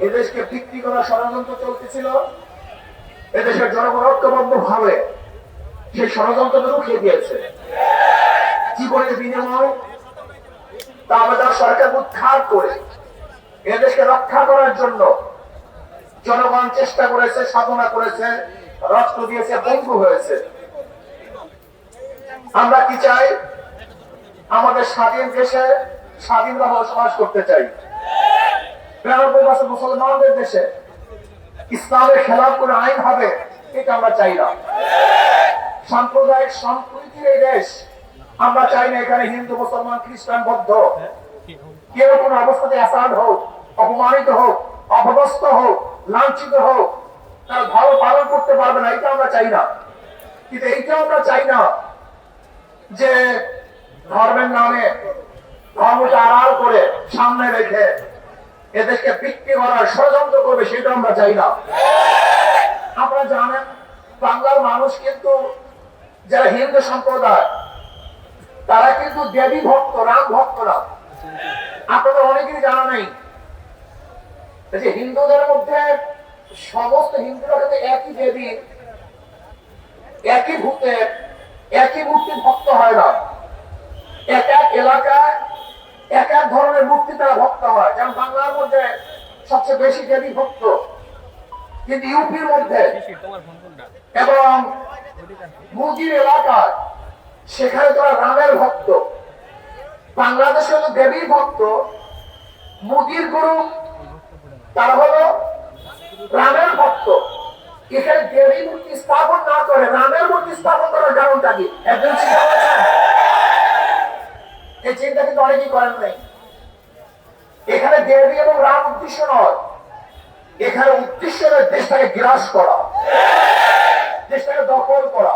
এদেশকে বিক্রি করার ষড়যন্ত্র চলতেছিল। এদেশের জনগণ ঐক্যবদ্ধ ভাবে সেই ষড়যন্ত্রকে রুখিয়ে দিয়েছে জীবনের বিনিময়। তা আমাদের সরকার উদ্ধার করে এদেশকে রক্ষা করার জন্য জনগণ চেষ্টা করেছে, সাধনা করেছে, রক্ত দিয়েছে, বন্ধু হয়েছে। আমরা কি চাই? আমাদের স্বাধীন দেশে স্বাধীনভাবে বসবাস করতে চাই। ৯২ বছর মুসলমানদের দেশে ইসলামের খেলাফ করে আইন হবে, এটা আমরা চাই না। সাম্প্রদায়িক সম্প্রীতির এই দেশ আমরা চাই না। এখানে হিন্দু, মুসলমান, খ্রিস্টান, বৌদ্ধ কেউ কোন অবস্থাতে অ্যাসাল্ট হোক, অপমানিত হোক, অপদস্থ হোক, লাঞ্ছিত হোক, তার ধর্ম পালন করতে পারবে না, এটা আমরা চাই না। কিন্তু এইটাও আমরা চাই না যে ধর্মের নামে ধর্মকে আড়াল করে সামনে রেখে এদেশকে বিক্রি করার ষড়যন্ত্র করবে, সেটা আমরা চাই না। আপনারা জানেন বাংলার মানুষ কিন্তু, যারা হিন্দু সম্প্রদায়, তারা কিন্তু দেবী ভক্ত, রাম ভক্ত না। আপনাদের অনেকেরই জানা নেই যে হিন্দুদের মধ্যে সমস্ত হিন্দুরা কিন্তু একই দেবী, একই ভূতের, একই মূর্তির ভক্ত হয় না। এক এক এলাকায় এক এক ধরনের মূর্তি তারা ভক্ত হয়। যেমন বাংলার মধ্যে সবচেয়ে বেশি দেবী ভক্ত, কিন্তু ইউপির মধ্যে এবং মুজির এলাকায় সেখানে তারা রামের ভক্ত। বাংলাদেশে হলো দেবীর ভক্ত, মুজির গুরু তারা হলো রামের ভক্ত। এখানে দেবী মূর্তি স্থাপন না করে রামের মূর্তি স্থাপন করার কারণটা কি? একজন চিন্তা করছেন? এই চিন্তা কিন্তু অনেকেই করেন নাই। এখানে দেবী এবং রাম উদ্দেশ্য নয়, এখানে উদ্দেশ্য দেশটাকে গ্রাস করা, দেশটাকে দখল করা।